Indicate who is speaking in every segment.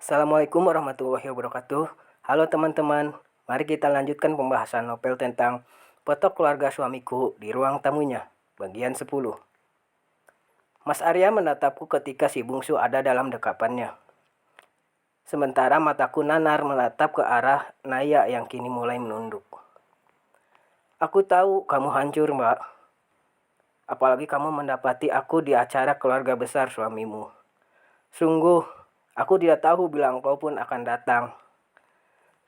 Speaker 1: Assalamualaikum warahmatullahi wabarakatuh. Halo teman-teman, mari kita lanjutkan pembahasan novel tentang Foto Keluarga Suamiku di Ruang Tamunya, bagian 10. Mas Arya menatapku ketika si bungsu ada dalam dekapannya. Sementara mataku nanar menatap ke arah Naya yang kini mulai menunduk. Aku tahu kamu hancur, Mbak. Apalagi kamu mendapati aku di acara keluarga besar suamimu. Sungguh, aku tidak tahu bila engkau pun akan datang.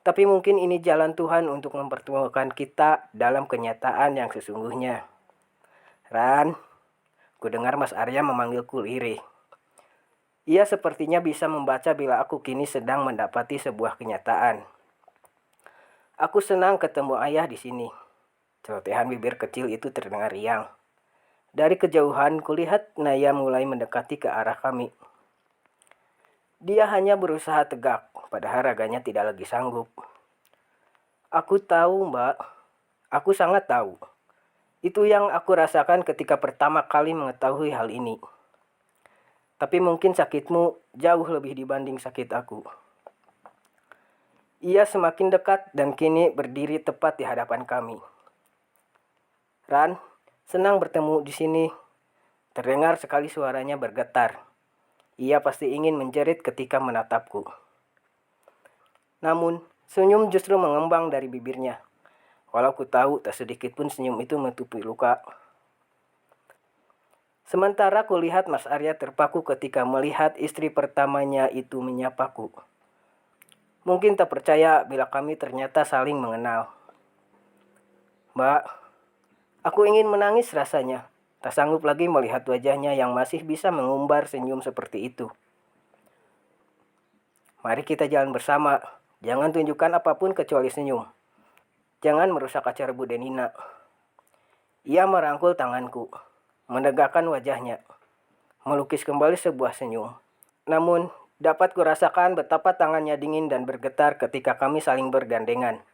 Speaker 1: Tapi mungkin ini jalan Tuhan untuk mempertemukan kita dalam kenyataan yang sesungguhnya. Ran, ku dengar Mas Arya memanggilku lirih. Ia sepertinya bisa membaca bila aku kini sedang mendapati sebuah kenyataan. Aku senang ketemu ayah di sini. Celotehan bibir kecil itu terdengar riang. Dari kejauhan kulihat Naya mulai mendekati ke arah kami. Dia hanya berusaha tegak, padahal raganya tidak lagi sanggup. Aku tahu, Mbak. Aku sangat tahu. Itu yang aku rasakan ketika pertama kali mengetahui hal ini. Tapi mungkin sakitmu jauh lebih dibanding sakit aku. Ia semakin dekat dan kini berdiri tepat di hadapan kami. Ran, senang bertemu di sini. Terdengar sekali suaranya bergetar. Ia pasti ingin menjerit ketika menatapku. Namun, senyum justru mengembang dari bibirnya. Walau ku tahu tak sedikit pun senyum itu menutupi luka. Sementara kulihat Mas Arya terpaku ketika melihat istri pertamanya itu menyapaku. Mungkin tak percaya bila kami ternyata saling mengenal. Mbak, aku ingin menangis rasanya. Tak sanggup lagi melihat wajahnya yang masih bisa mengumbar senyum seperti itu. Mari kita jalan bersama. Jangan tunjukkan apapun kecuali senyum. Jangan merusak acara Bu Denina. Ia merangkul tanganku, menegakkan wajahnya, melukis kembali sebuah senyum. Namun, dapat kurasakan betapa tangannya dingin dan bergetar ketika kami saling bergandengan.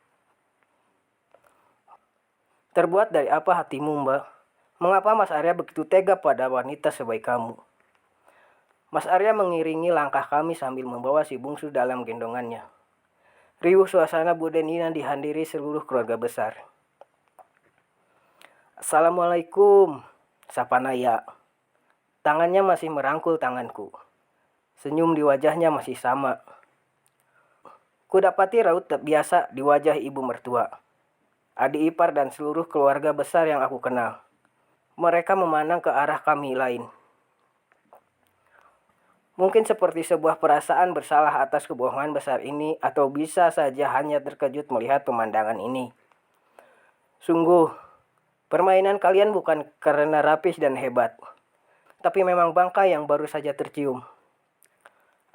Speaker 1: Terbuat dari apa hatimu, Mbak? Mengapa Mas Arya begitu tega pada wanita sebaik kamu? Mas Arya mengiringi langkah kami sambil membawa si bungsu dalam gendongannya. Riuh suasana Bu Denina dihadiri seluruh keluarga besar. Assalamualaikum, sapa Naya. Tangannya masih merangkul tanganku. Senyum di wajahnya masih sama. Kudapati raut tak biasa di wajah ibu mertua, adik ipar dan seluruh keluarga besar yang aku kenal. Mereka memandang ke arah kami lain. Mungkin seperti sebuah perasaan bersalah atas kebohongan besar ini, atau bisa saja hanya terkejut melihat pemandangan ini. Sungguh, permainan kalian bukan karena rapih dan hebat, tapi memang bangka yang baru saja tercium.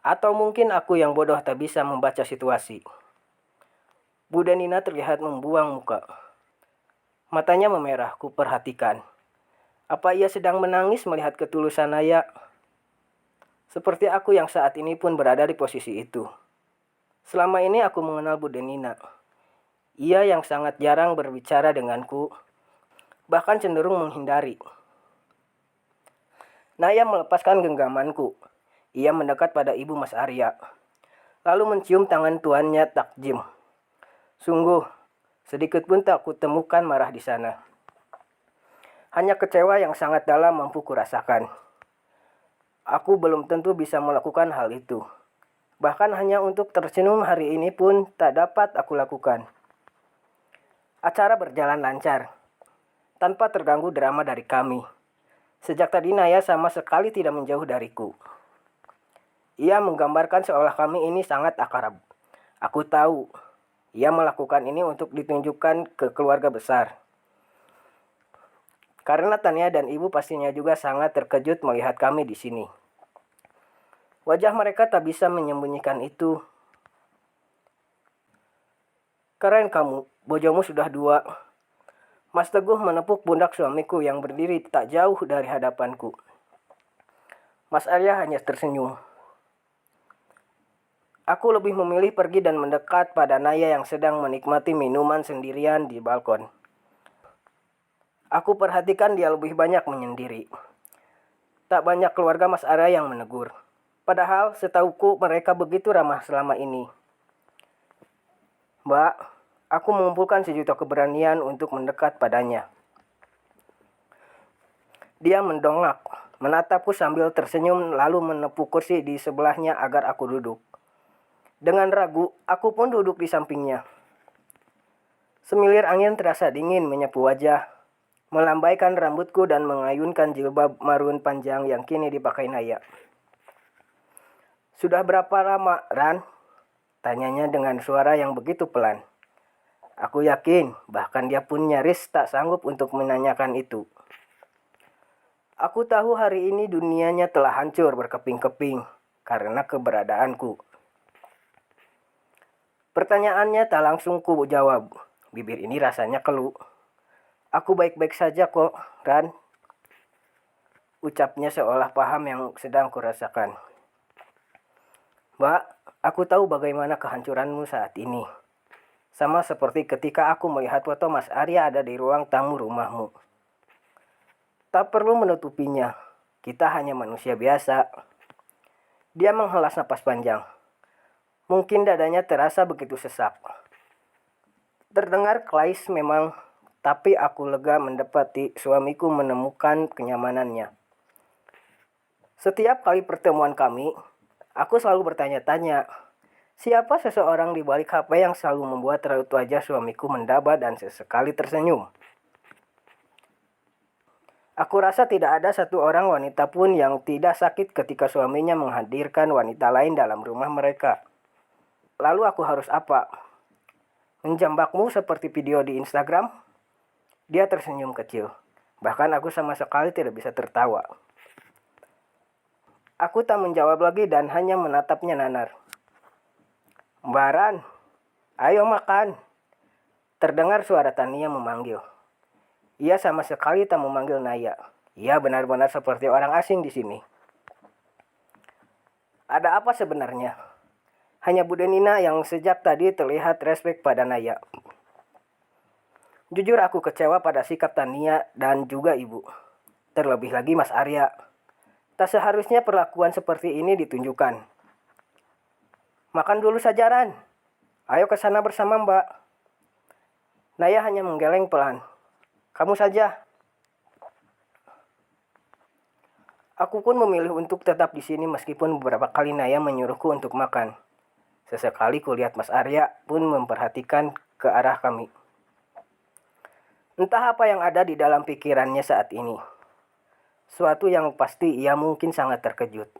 Speaker 1: Atau mungkin aku yang bodoh tak bisa membaca situasi. Bu Denina terlihat membuang muka. Matanya memerah, ku perhatikan. Apa ia sedang menangis melihat ketulusan Naya? Seperti aku yang saat ini pun berada di posisi itu. Selama ini aku mengenal Bu Denina. Ia yang sangat jarang berbicara denganku, bahkan cenderung menghindari. Naya melepaskan genggamanku. Ia mendekat pada ibu Mas Arya, lalu mencium tangan tuannya Takjim. Sungguh, sedikit pun tak kutemukan marah di sana. Hanya kecewa yang sangat dalam mampu kurasakan. Aku belum tentu bisa melakukan hal itu. Bahkan hanya untuk tersenyum hari ini pun tak dapat aku lakukan. Acara berjalan lancar, tanpa terganggu drama dari kami. Sejak tadi Naya sama sekali tidak menjauh dariku. Ia menggambarkan seolah kami ini sangat akrab. Aku tahu, ia melakukan ini untuk ditunjukkan ke keluarga besar. Karena Tania dan ibu pastinya juga sangat terkejut melihat kami di sini. Wajah mereka tak bisa menyembunyikan itu. Keren kamu, bojomu sudah 2. Mas Teguh menepuk pundak suamiku yang berdiri tak jauh dari hadapanku. Mas Arya hanya tersenyum. Aku lebih memilih pergi dan mendekat pada Naya yang sedang menikmati minuman sendirian di balkon. Aku perhatikan dia lebih banyak menyendiri. Tak banyak keluarga Mas Arya yang menegur. Padahal setauku mereka begitu ramah selama ini. Mbak, aku mengumpulkan sejuta keberanian untuk mendekat padanya. Dia mendongak, menatapku sambil tersenyum lalu menepuk kursi di sebelahnya agar aku duduk. Dengan ragu, aku pun duduk di sampingnya. Semilir angin terasa dingin menyapu wajah, melambaikan rambutku dan mengayunkan jilbab marun panjang yang kini dipakai Naya. "Sudah berapa lama, Ran?" tanyanya dengan suara yang begitu pelan. Aku yakin, bahkan dia pun nyaris tak sanggup untuk menanyakan itu. Aku tahu hari ini dunianya telah hancur berkeping-keping karena keberadaanku. Pertanyaannya tak langsung ku jawab. Bibir ini rasanya keluh. "Aku baik-baik saja kok, Ran," ucapnya seolah paham yang sedang kurasakan. "Mbak, aku tahu bagaimana kehancuranmu saat ini. Sama seperti ketika aku melihat foto Mas Arya ada di ruang tamu rumahmu. Tak perlu menutupinya, kita hanya manusia biasa." Dia menghelas napas panjang. Mungkin dadanya terasa begitu sesak. Terdengar klise memang, tapi aku lega mendapati suamiku menemukan kenyamanannya. Setiap kali pertemuan kami, aku selalu bertanya-tanya, siapa seseorang di balik HP yang selalu membuat raut wajah suamiku mendaba dan sesekali tersenyum. Aku rasa tidak ada satu orang wanita pun yang tidak sakit ketika suaminya menghadirkan wanita lain dalam rumah mereka. Lalu aku harus apa? Menjambakmu seperti video di Instagram? Dia tersenyum kecil. Bahkan aku sama sekali tidak bisa tertawa. Aku tak menjawab lagi dan hanya menatapnya nanar. "Mbak Ran, ayo makan." Terdengar suara Tania memanggil. Ia sama sekali tak memanggil Naya. Ia benar-benar seperti orang asing di sini. Ada apa sebenarnya? Hanya Bu Denina yang sejak tadi terlihat respek pada Naya. Jujur aku kecewa pada sikap Tania dan juga ibu. Terlebih lagi Mas Arya. Tak seharusnya perlakuan seperti ini ditunjukkan. "Makan dulu saja, Ran. Ayo ke sana bersama Mbak." Naya hanya menggeleng pelan. "Kamu saja." Aku pun memilih untuk tetap di sini meskipun beberapa kali Naya menyuruhku untuk makan. Sesekali kulihat Mas Arya pun memperhatikan ke arah kami. Entah apa yang ada di dalam pikirannya saat ini. Suatu yang pasti ia mungkin sangat terkejut.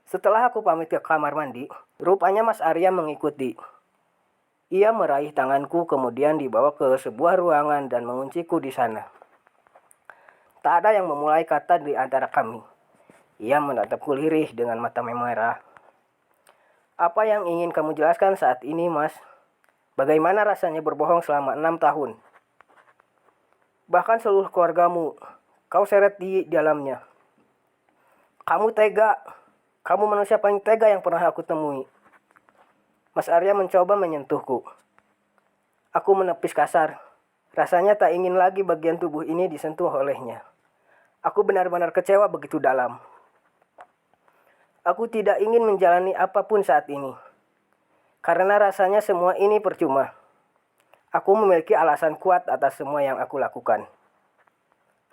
Speaker 1: Setelah aku pamit ke kamar mandi, rupanya Mas Arya mengikuti. Ia meraih tanganku kemudian dibawa ke sebuah ruangan dan mengunciku di sana. Tak ada yang memulai kata di antara kami. Ia menatapku lirih dengan mata memerah. "Apa yang ingin kamu jelaskan saat ini, Mas? Bagaimana rasanya berbohong selama 6 tahun? Bahkan seluruh keluargamu, kau seret di dalamnya. Kamu tega. Kamu manusia paling tega yang pernah aku temui." Mas Arya mencoba menyentuhku. Aku menepis kasar. Rasanya tak ingin lagi bagian tubuh ini disentuh olehnya. Aku benar-benar kecewa begitu dalam. Aku tidak ingin menjalani apapun saat ini. Karena rasanya semua ini percuma. Aku memiliki alasan kuat atas semua yang aku lakukan.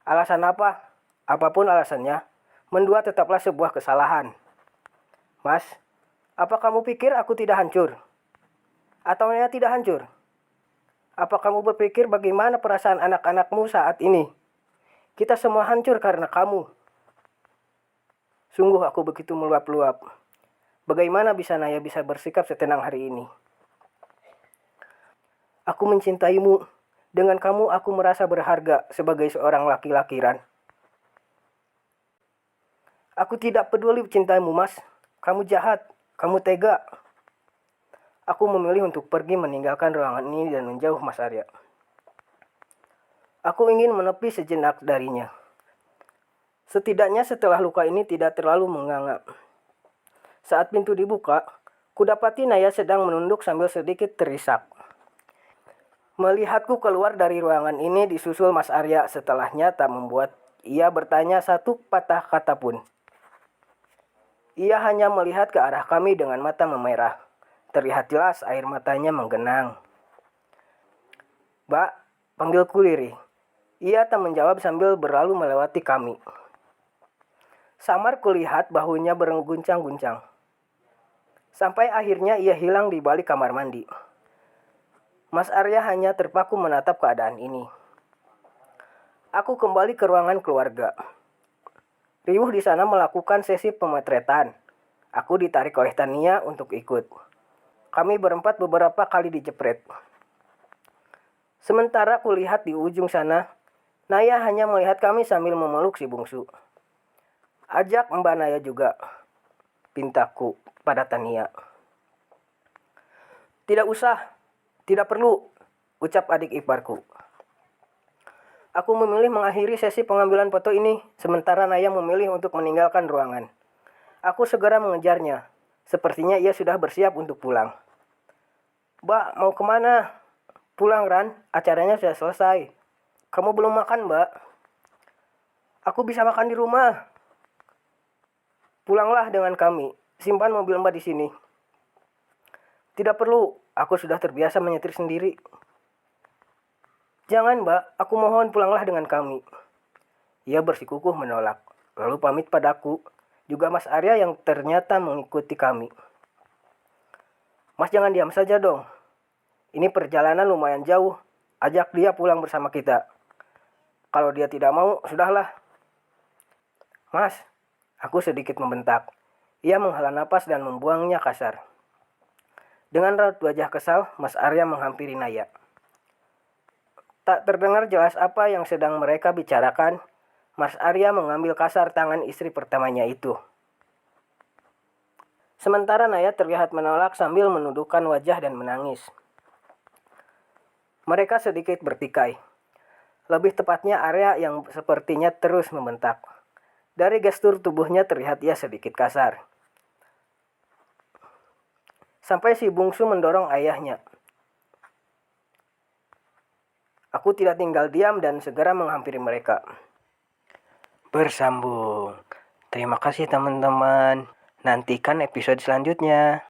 Speaker 1: Alasan apa? Apapun alasannya, mendua tetaplah sebuah kesalahan. Mas, apa kamu pikir aku tidak hancur? Atau Naya tidak hancur? Apa kamu berpikir bagaimana perasaan anak-anakmu saat ini? Kita semua hancur karena kamu. Sungguh aku begitu meluap-luap. Bagaimana bisa Naya bisa bersikap setenang hari ini? Aku mencintaimu. Dengan kamu aku merasa berharga sebagai seorang laki-laki, Ran. Aku tidak peduli cintaimu, Mas. Kamu jahat. Kamu tega. Aku memilih untuk pergi meninggalkan ruangan ini dan menjauh Mas Arya. Aku ingin menepi sejenak darinya. Setidaknya setelah luka ini tidak terlalu menganga. Saat pintu dibuka, kudapati Naya sedang menunduk sambil sedikit terisak. Melihatku keluar dari ruangan ini disusul Mas Arya setelahnya tak membuat ia bertanya satu patah kata pun. Ia hanya melihat ke arah kami dengan mata memerah. Terlihat jelas air matanya menggenang. "Mbak," panggilku lirih. Ia tak menjawab sambil berlalu melewati kami. Samar kulihat bahunya berguncang-guncang. Sampai akhirnya ia hilang di balik kamar mandi. Mas Arya hanya terpaku menatap keadaan ini. Aku kembali ke ruangan keluarga. Riuh di sana melakukan sesi pemotretan. Aku ditarik oleh Tania untuk ikut. Kami berempat beberapa kali dijepret. Sementara kulihat di ujung sana, Naya hanya melihat kami sambil memeluk si bungsu. "Ajak Mbak Naya juga," pintaku pada Tania. "Tidak usah, tidak perlu," ucap adik iparku. Aku memilih mengakhiri sesi pengambilan foto ini, sementara Naya memilih untuk meninggalkan ruangan. Aku segera mengejarnya. Sepertinya ia sudah bersiap untuk pulang. "Mbak, mau kemana?" "Pulang, Ran. Acaranya sudah selesai." "Kamu belum makan, Mbak." "Aku bisa makan di rumah." "Pulanglah dengan kami. Simpan mobil Mbak di sini." "Tidak perlu. Aku sudah terbiasa menyetir sendiri." "Jangan, Mbak. Aku mohon pulanglah dengan kami." Ia bersikukuh menolak, lalu pamit padaku, juga Mas Arya yang ternyata mengikuti kami. "Mas jangan diam saja dong. Ini perjalanan lumayan jauh. Ajak dia pulang bersama kita. Kalau dia tidak mau, sudahlah." "Mas," aku sedikit membentak. Ia menghela napas dan membuangnya kasar. Dengan raut wajah kesal, Mas Arya menghampiri Naya. Tak terdengar jelas apa yang sedang mereka bicarakan. Mas Arya mengambil kasar tangan istri pertamanya itu. Sementara Naya terlihat menolak sambil menundukkan wajah dan menangis. Mereka sedikit bertikai. Lebih tepatnya Arya yang sepertinya terus membentak. Dari gestur tubuhnya terlihat ia sedikit kasar. Sampai si bungsu mendorong ayahnya. Aku tidak tinggal diam dan segera menghampiri mereka. Bersambung. Terima kasih teman-teman. Nantikan episode selanjutnya.